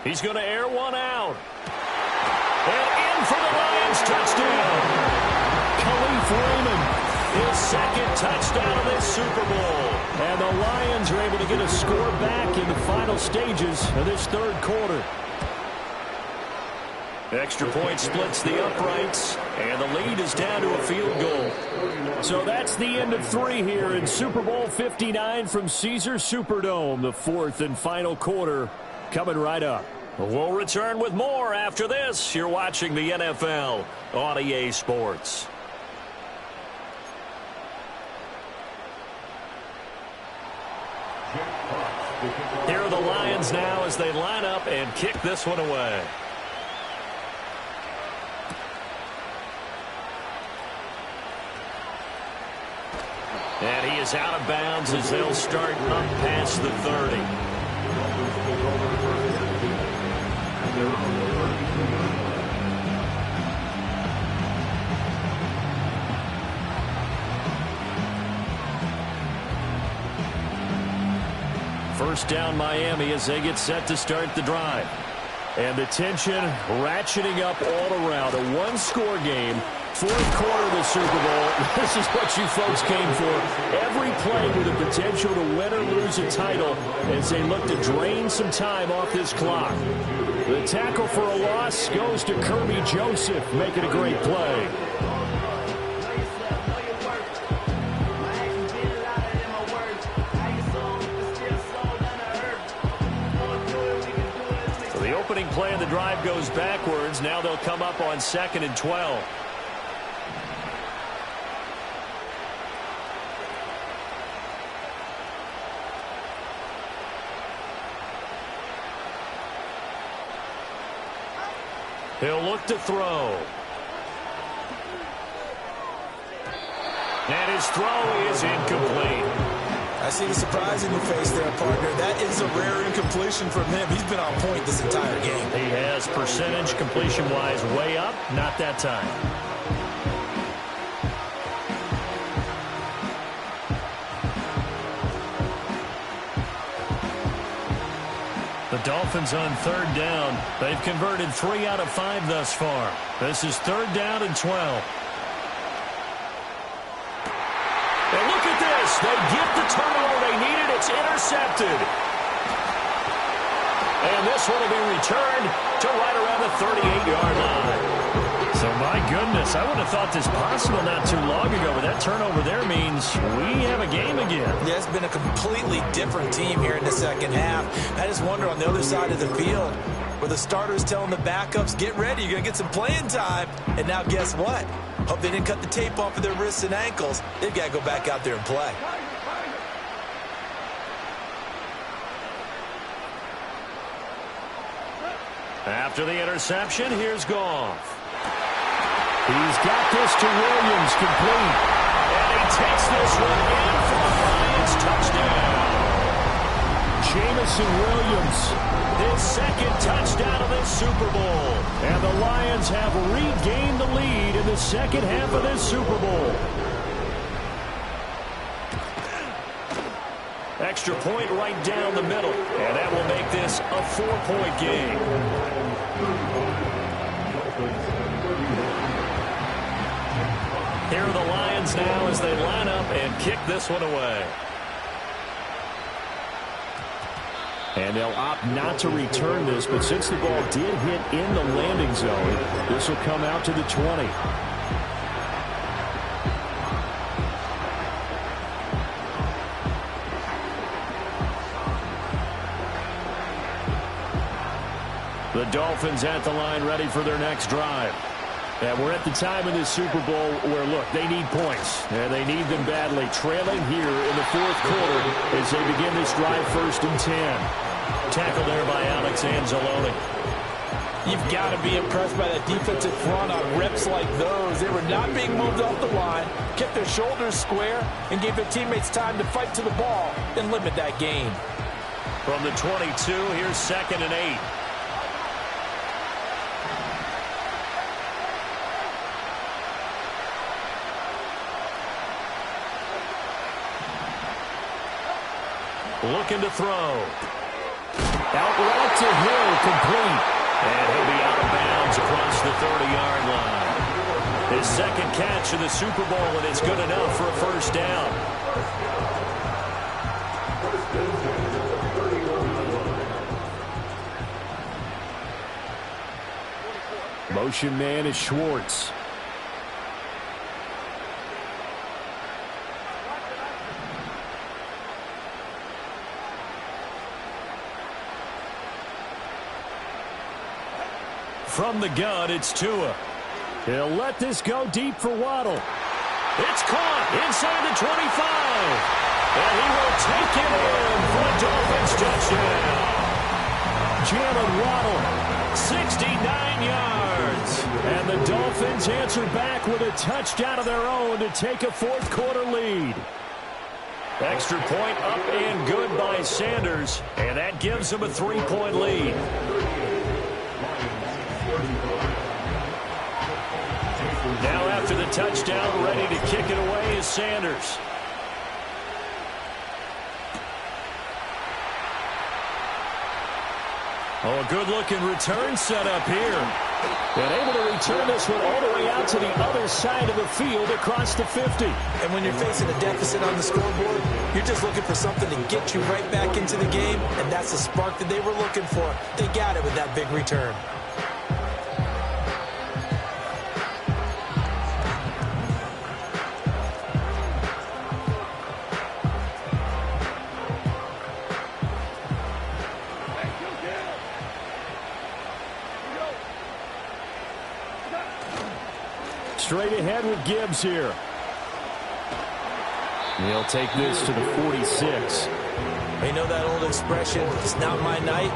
S4: He's going to air one out. And in for the Lions touchdown.
S1: Khalif Raymond, his
S4: second touchdown of this Super Bowl.
S1: And the Lions are able to get a score back in the final stages of this third quarter.
S4: Extra point splits the uprights, and the lead is down to a field goal.
S1: So that's the end of 3 here in Super Bowl 59 from Caesars Superdome. The fourth and final quarter coming right up.
S4: We'll return with more after this. You're watching the NFL on EA Sports. Here are the Lions now as they line up and kick this one away. And he is out of bounds as they'll start up past the 30. First down Miami as they get set to start the drive.
S1: And the tension ratcheting up all around. A one-score game. Fourth quarter of the Super Bowl. This is what you folks came for. Every play with the potential to win or lose a title as they look to drain some time off this clock. The tackle for a loss goes to Kirby Joseph, making a great play.
S4: So the opening play of the drive goes backwards. Now they'll come up on 2nd and 12. He'll look to throw. And his throw is incomplete.
S2: I see the surprise in your face there, partner. That is a rare incompletion from him. He's been on point this entire game.
S4: He has percentage completion-wise way up. Not that time. The Dolphins on 3rd down. They've converted 3 out of 5 thus far. This is 3rd down and 12. And look at this. They get the turnover they needed. It's intercepted. And this one will be returned to right around the 38-yard line. So, my goodness, I wouldn't have thought this possible not too long ago, but that turnover there means we have a game again.
S2: Yeah, it's been a completely different team here in the second half. I just wonder on the other side of the field where the starters telling the backups, get ready, you're going to get some playing time. And now guess what? Hope they didn't cut the tape off of their wrists and ankles. They've got to go back out there and play.
S4: After the interception, here's Goff.
S1: He's got this to Williams, complete.
S4: And he takes this one in for a Lions touchdown.
S1: Jamison Williams.
S4: His second touchdown of this Super Bowl.
S1: And the Lions have regained the lead in the second half of this Super Bowl.
S4: Extra point right down the middle. And that will make this a 4-point game. Here are the Lions now as they line up and kick this one away.
S1: And they'll opt not to return this, but since the ball did hit in the landing zone, this will come out to the 20. The Dolphins at the line ready for their next drive. And we're at the time in this Super Bowl where, look, they need points. And they need them badly. Trailing here in the fourth quarter as they begin this drive 1st and 10.
S4: Tackled there by Alex Anzalone.
S2: You've got to be impressed by that defensive front on reps like those. They were not being moved off the line, kept their shoulders square, and gave their teammates time to fight to the ball and limit that gain.
S4: From the 22, here's 2nd and 8. Looking to throw.
S1: Out route to Hill, complete.
S4: And he'll be out of bounds across the 30-yard line. His second catch in the Super Bowl, and it's good enough for a first down.
S1: Motion man is Schwartz.
S4: From the gun, it's Tua.
S1: He'll let this go deep for Waddle.
S4: It's caught inside the 25. And he will take it in for a Dolphins touchdown.
S1: Jalen Waddle,
S4: 69 yards.
S1: and the Dolphins answer back with a touchdown of their own to take a fourth-quarter lead.
S4: Extra point up and good by Sanders, and that gives him a 3-point lead. Now after the touchdown, ready to kick it away is Sanders. Oh, a good-looking return set up here.
S1: And able to return this one all the way out to the other side of the field across the 50.
S2: And when you're facing a deficit on the scoreboard, you're just looking for something to get you right back into the game, and that's the spark that they were looking for. They got it with that big return.
S1: Straight ahead with Gibbs here. He'll take this to the 46.
S2: You know that old expression, it's not my night?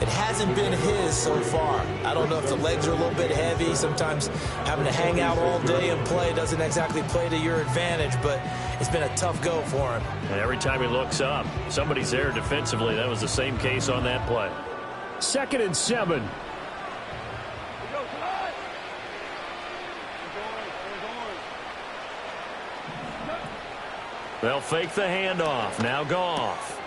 S2: It hasn't been his so far. I don't know if the legs are a little bit heavy. Sometimes having to hang out all day and play doesn't exactly play to your advantage, but it's been a tough go for him.
S4: And every time he looks up, somebody's there defensively. That was the same case on that play.
S1: 2nd and 7.
S4: They'll fake the handoff. Now Goff.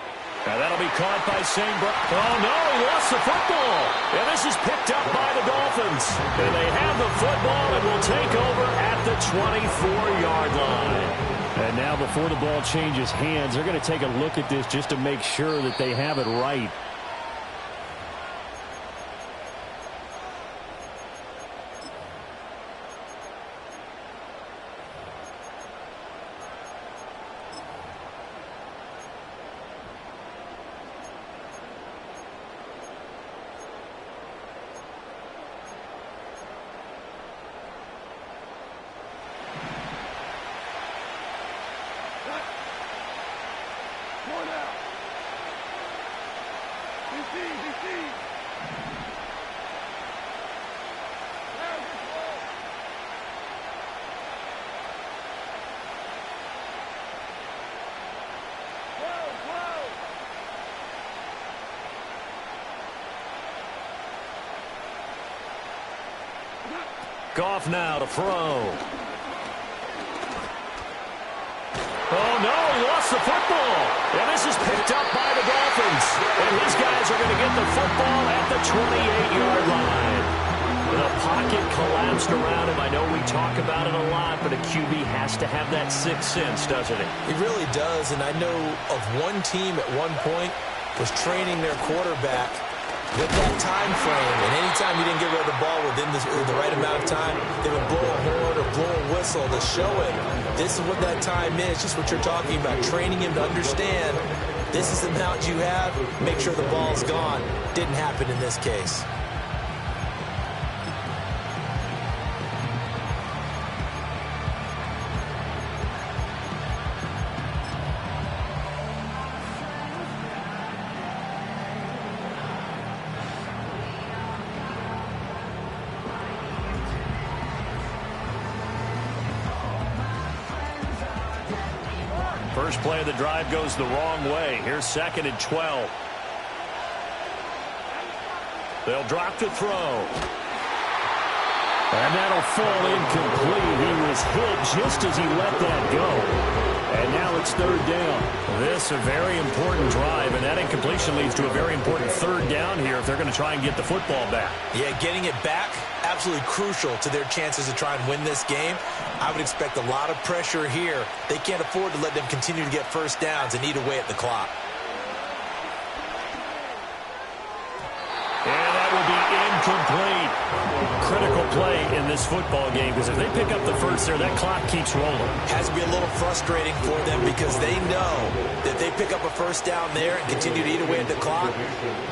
S4: Now that'll be caught by St. Oh, no, he lost the football. And this is picked up by the Dolphins. And they have the football and will take over at the 24-yard line.
S1: And now before the ball changes hands, they're going to take a look at this just to make sure that they have it right.
S4: Goff now to throw. Oh, no, he lost the football. And this is picked up by the Dolphins. And his guys are going to get the football at the 28-yard line. The pocket collapsed around him. I know we talk about it a lot, but a QB has to have that sixth sense, doesn't it?
S2: He really does, and I know of one team at one point was training their quarterback with that time frame, and anytime you didn't get rid of the ball within the right amount of time, they would blow a horn or blow a whistle to show him this is what that time is, just what you're talking about, training him to understand this is the amount you have, make sure the ball's gone. Didn't happen in this case.
S4: First play of the drive goes the wrong way. Here's 2nd and 12. They'll drop to throw.
S1: And that'll fall incomplete. He was hit just as he let that go. And now it's 3rd down.
S4: This a very important drive, and that incompletion leads to a very important 3rd down here if they're going to try and get the football back.
S2: Yeah, getting it back, absolutely. absolutely crucial to their chances to try and win this game. I would expect a lot of pressure here. They can't afford to let them continue to get first downs and eat away at the clock.
S4: And that will be incomplete. Critical play in this football game, because if they pick up the first there, that clock keeps rolling.
S2: Has to be a little frustrating for them because they know that they pick up a first down there and continue to eat away at the clock,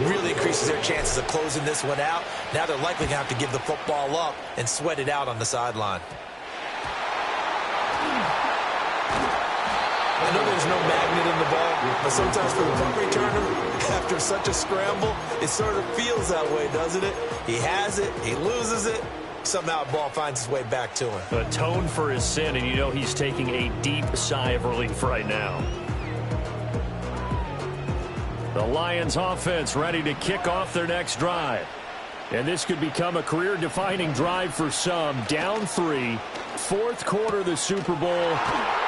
S2: really increases their chances of closing this one out. Now they're likely going to have to give the football up and sweat it out on the sideline. I know there's no magnet in the ball, but sometimes for the punt returner, after such a scramble, it sort of feels that way, doesn't it? He has it, he loses it, somehow the ball finds its way back to him.
S4: Atone for his sin, and you know he's taking a deep sigh of relief right now. The Lions offense ready to kick off their next drive. And this could become a career-defining drive for some. Down 3, fourth quarter of the Super Bowl.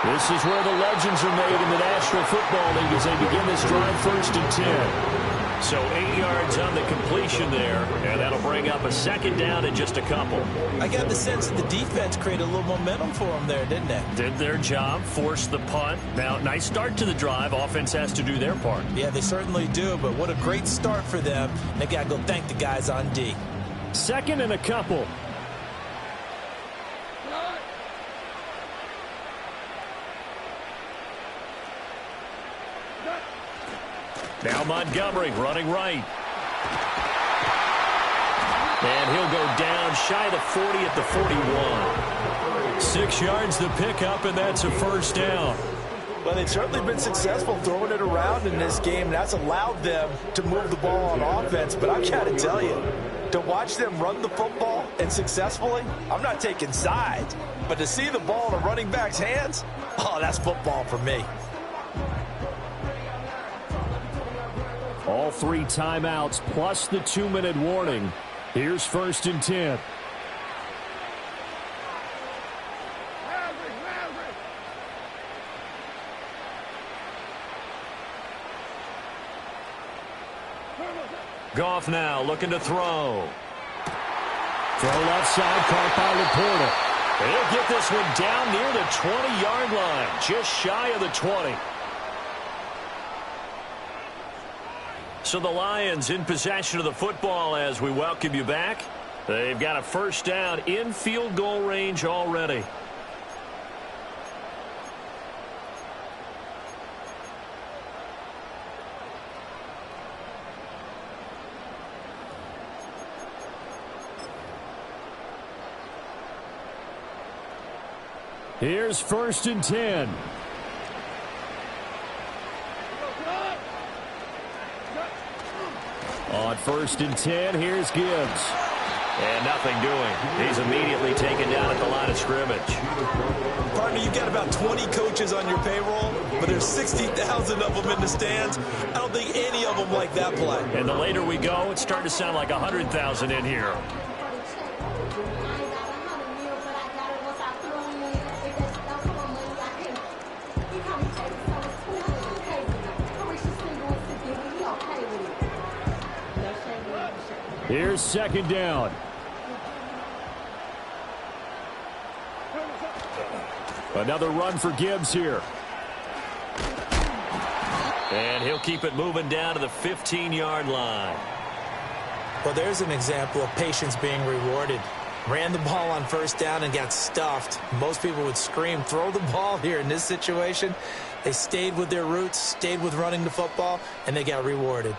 S4: This is where the legends are made in the National Football League as they begin this drive 1st and 10. So 8 yards on the completion there, and that'll bring up a second down in just a couple.
S2: I got the sense that the defense created a little momentum for them there, didn't they?
S4: Did their job, forced the punt. Now, nice start to the drive. Offense has to do their part.
S2: Yeah, they certainly do, but what a great start for them. They got to go thank the guys on D.
S1: Second and a couple.
S4: Now Montgomery running right. And he'll go down shy of the 40 at the 41. 6 yards the pickup, and that's a first down.
S2: Well, they've certainly been successful throwing it around in this game, and that's allowed them to move the ball on offense. But I've got to tell you, to watch them run the football and successfully, I'm not taking sides, but to see the ball in a running back's hands, oh, that's football for me.
S1: All 3 timeouts plus the 2-minute warning. Here's 1st and 10.
S4: Goff now looking to throw.
S1: Throw left side, caught by Laporta.
S4: He'll get this one down near the 20-yard line, just shy of the 20. So the Lions in possession of the football as we welcome you back. They've got a first down in field goal range already.
S1: Here's 1st and 10. On 1st and 10, here's Gibbs.
S4: And nothing doing. He's immediately taken down at the line of scrimmage.
S2: Partner, you've got about 20 coaches on your payroll, but there's 60,000 of them in the stands. I don't think any of them like that play.
S4: And the later we go, it's starting to sound like 100,000 in here.
S1: Here's 2nd down. Another run for Gibbs here.
S4: And he'll keep it moving down to the 15-yard line.
S2: Well, there's an example of patience being rewarded. Ran the ball on 1st down and got stuffed. Most people would scream, throw the ball here in this situation. They stayed with their roots, stayed with running the football, and they got rewarded.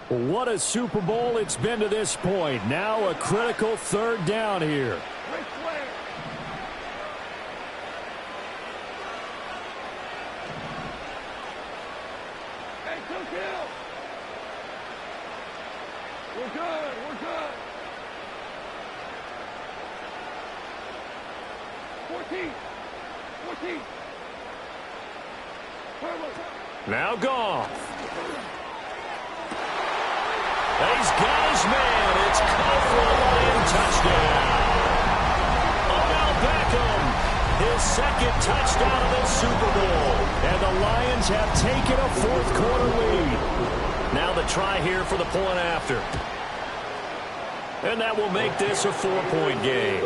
S1: What a Super Bowl it's been to this point. Now a critical 3rd down here.
S6: Hey, two kills. We're good. We're good. 14. 14.
S4: Now Goff. He's got his man. It's caught for a Lion touchdown. Oh, now
S1: second touchdown of this Super Bowl. And the Lions have taken a fourth-quarter lead.
S4: Now the try here for the point after. And that will make this a 4-point game.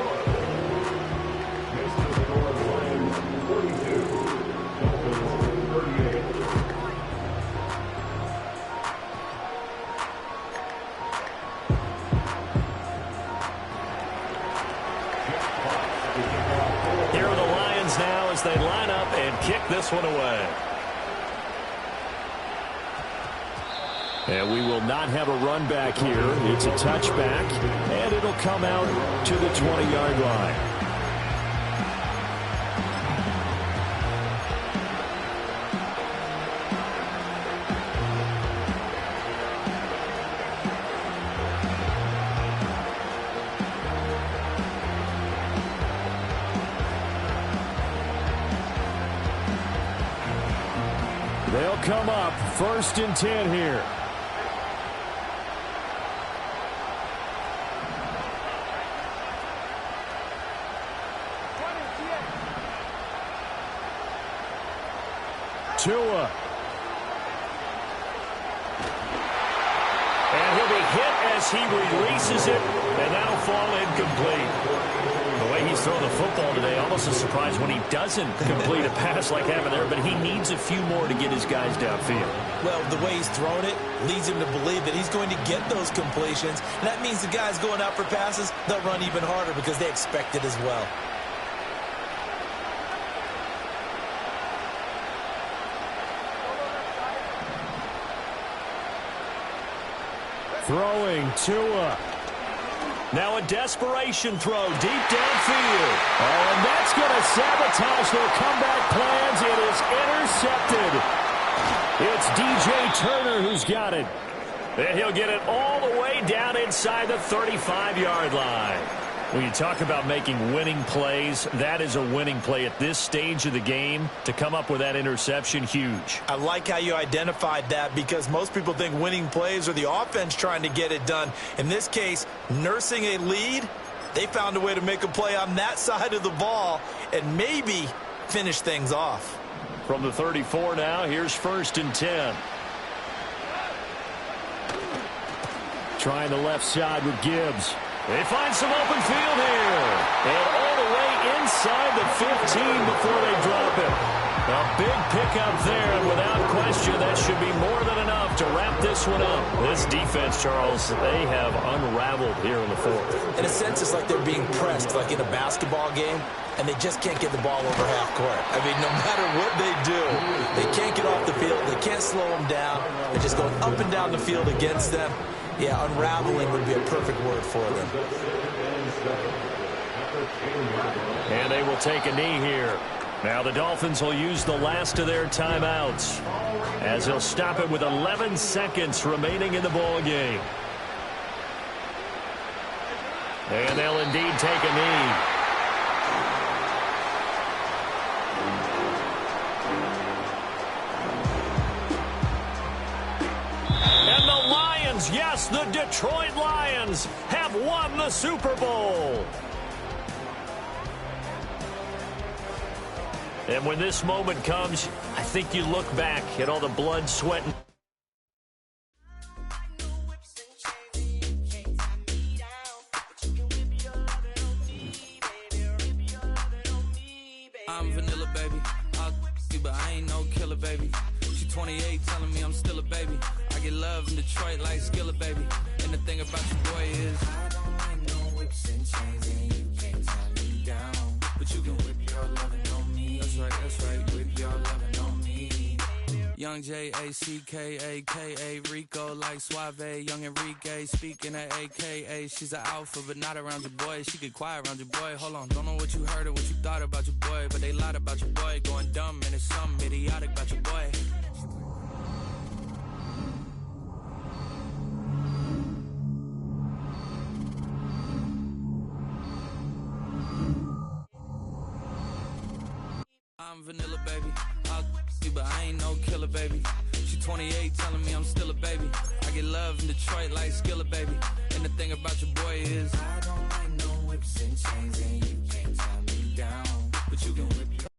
S4: Here are the Lions now as they line up and kick this one away.
S1: And we will not have a run back here. It's a touchback, and it'll come out to the 20-yard line. They'll come up 1st and 10 here. Tua.
S4: And he'll be hit as he releases it, and that'll fall incomplete. The way he's throwing the football today, almost a surprise when he doesn't complete a pass like having there, but he needs a few more to get his guys downfield.
S2: Well, the way he's thrown it leads him to believe that he's going to get those completions. And that means the guys going out for passes, they'll run even harder because they expect it as well.
S1: Throwing Tua.
S4: Now a desperation throw deep downfield.
S1: Oh, and that's going to sabotage their comeback plans. It is intercepted. It's DJ Turner who's got it.
S4: And he'll get it all the way down inside the 35-yard line. When you talk about making winning plays, that is a winning play at this stage of the game. To come up with that interception, huge.
S2: I like how you identified that because most people think winning plays are the offense trying to get it done. In this case, nursing a lead, they found a way to make a play on that side of the ball and maybe finish things off.
S4: From the 34 now, here's 1st and 10.
S1: Trying the left side with Gibbs.
S4: They find some open field here. And all the way inside the 15 before they drop it. A big pickup there, and without question, that should be more than enough to wrap this one up. This defense, Charles, they have unraveled here in the 4th.
S2: In a sense, it's like they're being pressed, like in a basketball game, and they just can't get the ball over half court. I mean, no matter what they do, they can't get off the field. They can't slow them down. They're just going up and down the field against them. Yeah, unraveling would be a perfect word for them.
S4: And they will take a knee here. Now the Dolphins will use the last of their timeouts as they'll stop it with 11 seconds remaining in the ball game. And they'll indeed take a knee. Yes, the Detroit Lions have won the Super Bowl. And when this moment comes, I think you look back at all the blood, sweat, and
S7: I'm vanilla, baby. I'll you, but I ain't no killer, baby. She 28, telling me I'm still a baby. I get love in Detroit like Skillet, baby. And the thing about your boy is I don't like no whips and chains, and you can't tie me down. But you can whip your lovin' on me. That's right, whip your lovin' on me. Young J-A-C-K-A-K-A, Rico like Suave, young Enrique, speaking at AKA. She's an alpha, but not around your boy. She get quiet around your boy. Hold on, don't know what you heard or what you thought about your boy, but they lied about your boy. Going dumb, and it's something idiotic about your boy. I'm vanilla, baby. I'll you, but I ain't no killer, baby. She 28, telling me I'm still a baby. I get love in Detroit like Skillet, baby. And the thing about your boy is I don't like no whips and chains, and you can't tie me down. but you can whip